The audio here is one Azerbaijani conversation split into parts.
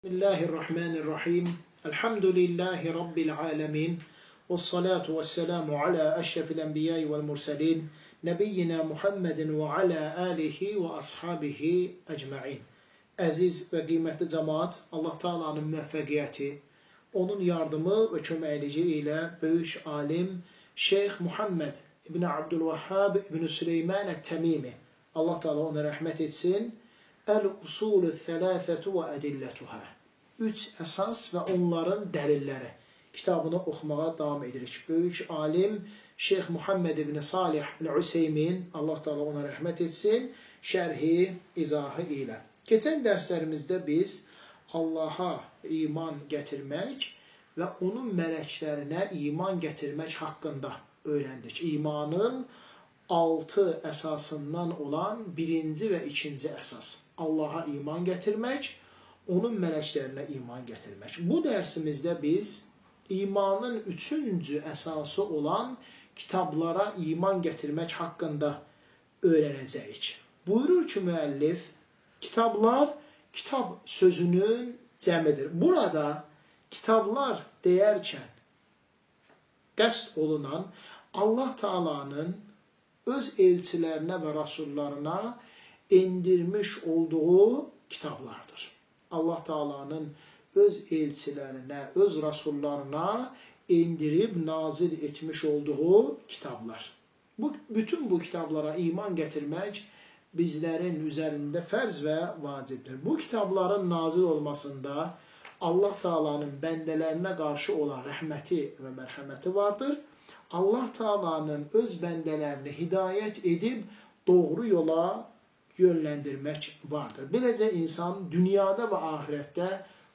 Bismillahirrahmanirrahim. Elhamdülillahi Rabbil alemin. Vessalatu vesselamu ala eşrefil enbiyayı vel murselin. Nebiyyina Muhammedin ve ala alihi ve ashabihi ecma'in. Əziz və qiymətli cəmaat, Allah Taala'nın müvəffəqiyyəti, onun yardımı və köməkliyi ilə böyük alim Şeyx Muhammed İbn Abdülvahhab İbn Süleyman Ət-Təmimi, Allah Taala ona rəhmət etsin. El-usulü thəlâfetu və ədillətuhə. Üç əsas və onların dəlilləri kitabını oxumağa davam edirik. Böyük alim Şeyx Muhammed İbn Salih El-Useymin, Allah Taala ona rəhmət etsin, şərhi, izahı ilə. Keçən dərslərimizdə biz Allaha iman gətirmək və onun mələklərinə iman gətirmək haqqında öyrəndik. İmanın 6 əsasından olan birinci və ikinci əsas. Allaha iman gətirmək, onun mələklərinə iman gətirmək. Bu dərsimizdə biz imanın üçüncü əsası olan kitablara iman gətirmək haqqında öyrənəcəyik. Buyurur ki, müəllif, kitablar, kitab sözünün cəmidir. Burada kitablar deyərkən qəsd olunan Allah Taala'nın öz elçilərinə və rasullarına indirmiş olduğu kitablardır. Allah Taala'nın öz elçilərinə, öz rasullarına indirib nazil etmiş olduğu kitablar. Bütün bu kitablara iman gətirmək bizlərin üzərində fərz və vacibdir. Bu kitabların nazil olmasında Allah Taala'nın bəndələrinə qarşı olan rəhməti və mərhəməti vardır. Allah Taala'nın öz bəndələrini hidayət edib doğru yola yönləndirmək vardır. Beləcə insan dünyada və axirətdə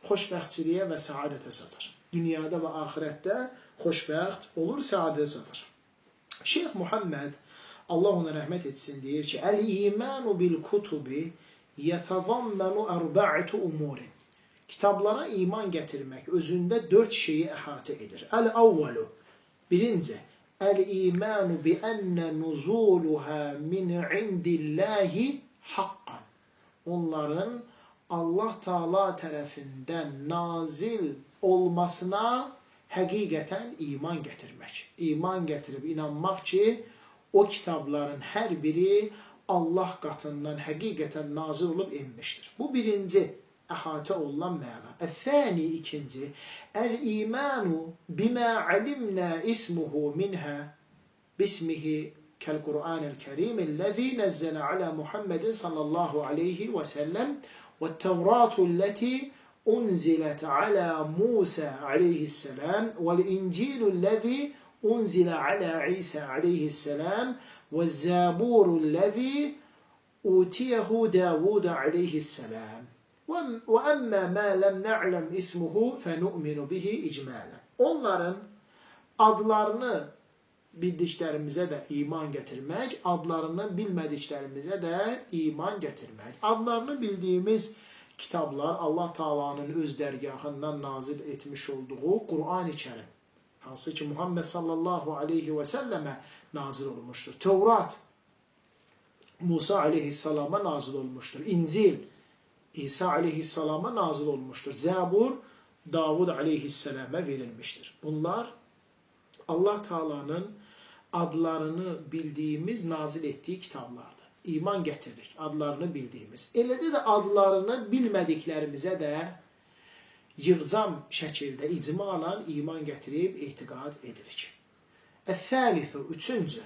xoşbəxtçiliyə və səadətə çatır. Dünyada və axirətdə xoşbəxt olur, səadətə çatır. Şeyx Muhammed, Allah ona rəhmət etsin, deyir ki, Əl-imanu bil-kutubi yətəzammanu ərba'atu umurin. Kitablara iman gətirmək özündə 4 şeyi əhatə edir. Əl-avvalu, birinci, Əl-imanu bi ənə nuzuluhə min indillahi haqqan. Onların Allah Taala tərəfindən nazil olmasına həqiqətən iman gətirmək. İman gətirib inanmaq ki, o kitabların hər biri Allah qatından həqiqətən nazil olub inmişdir. Bu birinci əhatə olunan məna. Əl-thani, ikinci, Əl-imanu bimə alimnə ismuhu minhə bismihi كالقرآن الكريم الذي نزل على محمد صلى الله عليه وسلم والتوراة التي أنزلت على موسى عليه السلام والإنجيل الذي أنزل على عيسى عليه السلام والزبور الذي أوتيه داود عليه السلام وأما ما لم نعلم اسمه فنؤمن به إجمالا. Onların adlarını bildiklərimizə də iman gətirmək, adlarını bilmədiklərimizə də iman gətirmək. Adlarını bildiyimiz kitablar Allah Taala'nın öz dərgahından nazil etmiş olduğu Qur'an-ı Kərim, hansı ki Muhammed sallallahu aleyhi və səlləmə nazil olmuşdur. Tevrat, Musa aleyhissalama nazil olmuşdur. İncil, İsa aleyhissalama nazil olmuşdur. Zəbur, Davud aleyhissalama verilmiştir. Bunlar Allah Taala'nın adlarını bildiyimiz, nazil etdiyi kitablardır. İman gətirdik, adlarını bildiyimiz. Eləcə də adlarını bilmədiklərimizə də yığcam şəkildə, icmalan iman gətirib etiqad edirik. Əl-thalithu, üçüncü,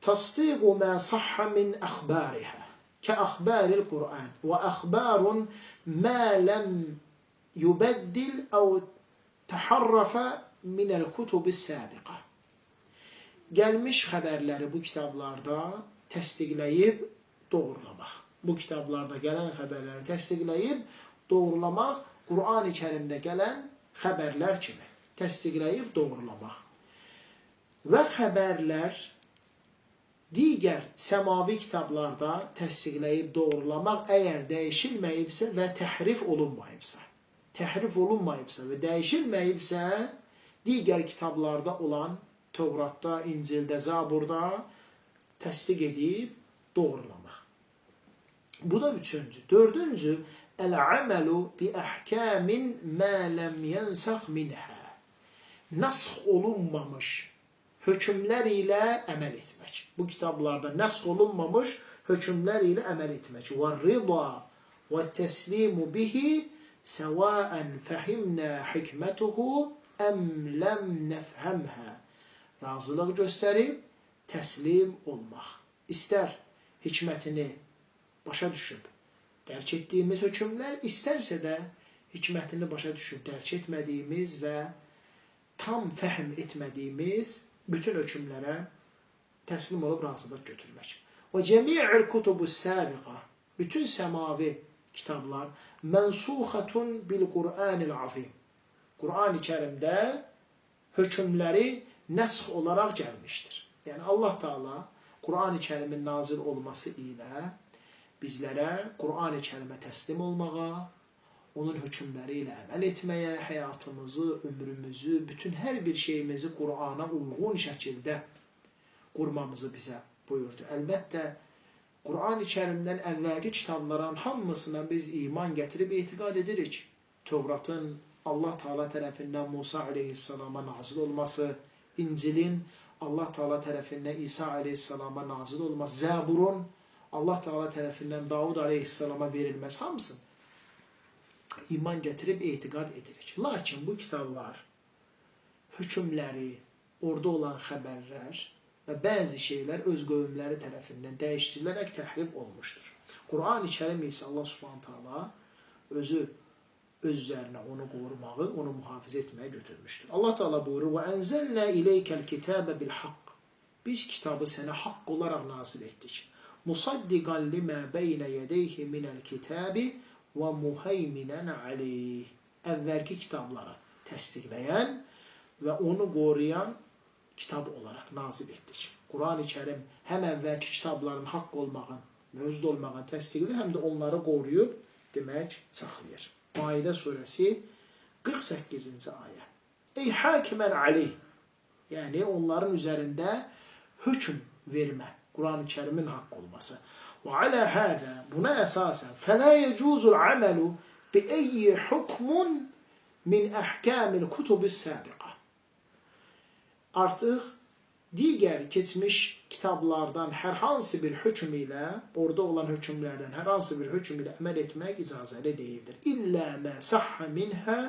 tasdiqu mə sahha min əxbarihə kəəxbaril Qur'an və əxbarun mə ləm yubəddil əv təharrafə minəl kutubis səbiqə. Gəlmiş xəbərləri bu kitablarda təsdiqləyib doğrulamaq. Bu kitablarda gələn xəbərləri təsdiqləyib doğrulamaq Qur'an-ı Kərimdə gələn xəbərlər kimi təsdiqləyib doğrulamaq. Və xəbərlər digər səmavi kitablarda təsdiqləyib doğrulamaq əgər dəyişilməyibsə və təhrif olunmayıbsa və dəyişilməyibsə digər kitablarda olan Tevratda, İncildə, Zaburda təsdiq edib doğrulamaq. Bu da üçüncü. Dördüncü, El-amelu bi ahkamin ma lem yensah minha. Nasx olunmamış hökümlər ilə əməl etmək. Bu kitablarda nasx olunmamış hökümlər ilə əməl etmək. Və-rida və-təslimu bihi səvaən fəhimnə hikmətuhu əm ləm nəfhəmhə. Razılıq göstərib təslim olmaq. İstər hikmətini başa düşüb dərk etdiyimiz hökümlər, istərsə də hikmətini başa düşüb dərk etmədiyimiz və tam fəhm etmədiyimiz bütün hökümlərə təslim olub razılıq götürmək. Və cəmi'ül kutubus sabiqa, bütün səmavi kitablar mənsuxatun bil Qur'anil azim. Qur'an-ı Kərimdə hökümləri nəsx olaraq gəlmişdir. Yəni Allah Taala Qur'an-ı Kərimin nazil olması ilə bizlərə Qur'an-ı Kərimə təslim olmağa, onun hökümləri ilə əməl etməyə, həyatımızı, ömrümüzü, bütün hər bir şeyimizi Qur'ana uyğun şəkildə qurmamızı bizə buyurdu. Əlbəttə, Qur'an-ı Kərimdən əvvəlki kitabların hamısına biz iman gətirib etiqad edirik. Tövratın Allah Taala tərəfindən Musa aleyhissalama nazil olması, İncilin Allah Taala tərəfindən İsa aleyhissalama nazil olması, Zəburun Allah Taala tərəfindən Davud aleyhissalama verilməsi, hamısı iman gətirib etiqad edirik. Lakin bu kitablar hökümləri, orada olan xəbərlər və bəzi şeylər öz qövmləri tərəfindən dəyişdirilərək təhrif olmuşdur. Qur'an-ı Kərim isə Allah Subhanahu Taala özü öz üzərinə onu qorumağı, onu mühafizə etməyə götürmüşdür. Allah Taala buyurur: "Və ənzəlnə ileykel kitabe bil haqq." Biz kitabı sənə haqq olaraq nazil etdik. Musaddiqan limə beynə yedeyhi minəl kitabi və muheyminən aleyh. Əvvəlki kitabları təsdiqləyən və onu qoruyan kitab olaraq nazil etdik. Qur'an-ı Kərim həm əvvəlki kitabların haqq olmağın, mövcud olmağın təsdiqdir, həm də onları qoruyub, demək, saxlayır. Maidə surəsi 48-ci ayə. Ey hakimən aleyh. Yəni onların üzərində hökm vermə. Qur'an-ı Kərimin haqq olması. Və alə həzə, buna əsasən, fələ yəcuzul əməlu bi eyyi hukmun min əhkamil kutubis səbiqə. Artıq digər keçmiş kitablardan hər hansı bir hökm ilə, orada olan hökmlərdən hər hansı bir hökm ilə əməl etmək icazəli deyildir. İllə mə səhhə minhə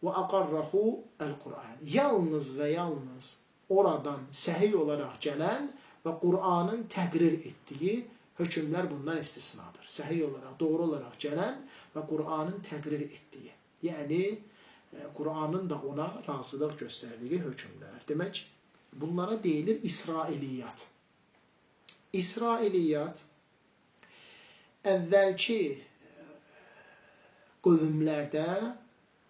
və aqarrahu əl-Qur'an. Yalnız və yalnız oradan səhih olaraq gələn və Qur'anın təqrir etdiyi hökmlər bundan istisnadır. Səhih olaraq, doğru olaraq gələn və Qur'anın təqrir etdiyi. Yəni, Qur'anın da ona razılıq göstərdiyi hökmlər. Demək, bunlara deyilir İsrailiyyat. İsrailiyyat əvvəlki qövmlərdə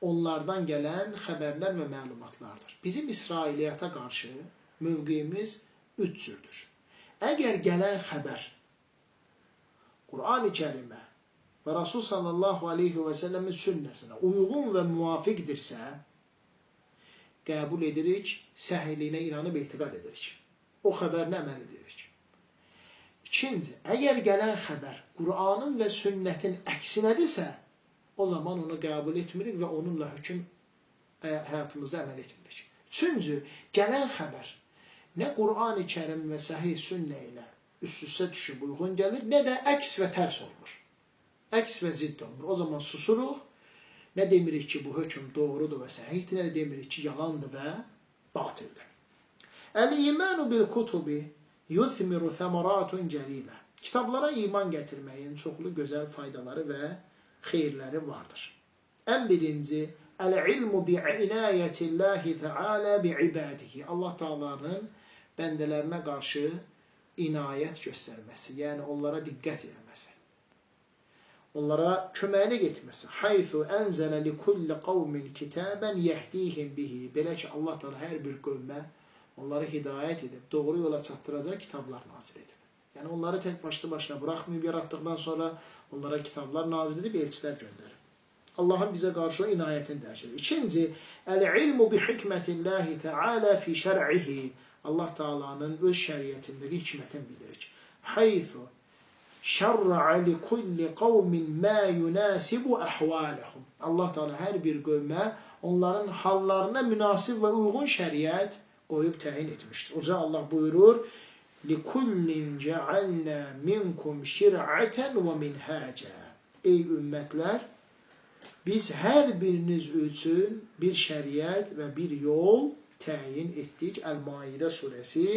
onlardan gələn xəbərlər və məlumatlardır. Bizim İsrailiyyata qarşı mövqeyimiz üç cürdür. Əgər gələn xəbər Qur'an-ı Kərimə və Rasul sallallahu aleyhi və səlləmin sünnəsinə uyğun və müvafiqdirsə, qəbul edirik, səhliyinə inanıb etiqad edirik. O xəbərinə əməl edirik. İkinci, əgər gələn xəbər Qur'anın və sünnətin əksinədirsə, o zaman onu qəbul etmirik və onunla hökm həyatımızda əməl etmirik. Üçüncü, gələn xəbər nə Qur'an-ı Kərim və səhih sünnə ilə üst-üstə düşüb uyğun gəlir, nə də əks və tərs olmur. Əks və zidd olmur. O zaman susuruq, nə demirik ki, bu hökm doğrudur və səhihdir, nə də demirik ki, yalandır və batildir. Əl-imanu bil-kutubi yuthmiru thamaratun cəlilə. Kitablara iman gətirməyin çoxlu gözəl faydaları və xeyirləri vardır. Ən birinci, əl-ilmu bi'inayətillahi teala bi'ibadihi. Allah Taala'nın bəndələrinə qarşı inayət göstərməsi, yəni onlara diqqət etməsi, onlara köməklik etməsi. Haythu ənzələ li kulli qavmin kitaban yahdihim bihi. Belə ki, Allah Taala hər bir qövmə onları hidayət edib, doğru yola çatdıracaq kitablar nazil edib. Yəni onları tək başına buraxmayıb, yaratdıqdan sonra onlara kitablar nazil edib, elçilər göndərib. Allahın bizə qarşı inayətini dərk edir. İkinci, əl-ilmu bi hikmətillahi teala fi şər'ihi. Allah Taala'nın öz şəriətindəki hikmətini bilirik. Haythu şer'a li kulli kavmin ma yunasibu ahvalahum. Allah Teala hər bir qövmə onların hallarına münasib və uyğun şəriət qoyub təyin etmişdir. Oca Allah buyurur: لِكُلِّنْ جَعَلْنَا مِنْكُمْ شِرْعَةً وَمِنْهَاجًا. Ey ümmətlər, biz hər biriniz üçün bir şəriət və bir yol təyin etdik. Əl-Maidə surəsi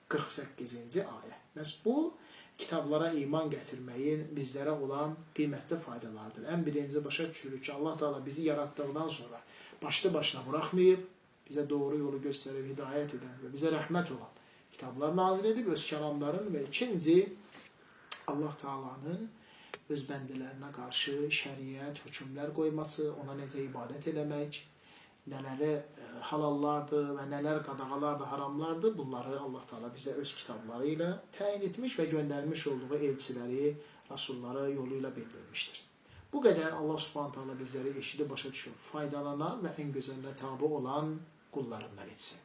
48-ci ayə. Bəs bu, kitablara iman gətirməyin bizlərə olan qiymətli faydalardır. Ən birinci başa düşürük ki, Allah Teala bizi yaratdıqdan sonra başlı başına buraxmayıb, bizə doğru yolu göstərib, hidayət edən və bizə rəhmət olan kitablar nazil edib, öz kəlamların və ikinci, Allah Teala'nın öz bəndələrinə qarşı şəriət, hökmlər qoyması, ona necə ibadət eləmək, nələri halallardır və nələr qadağalardır, haramlardır, bunları Allah Teala bizə öz kitabları ilə təyin etmiş və göndərmiş olduğu elçiləri, rasulları yolu ilə bildirmişdir. Bu qədər Allah Subhanahu Teala bizləri eşidib başa düşüb, faydalanan və ən gözəlinə tabi olan qullarından etsin.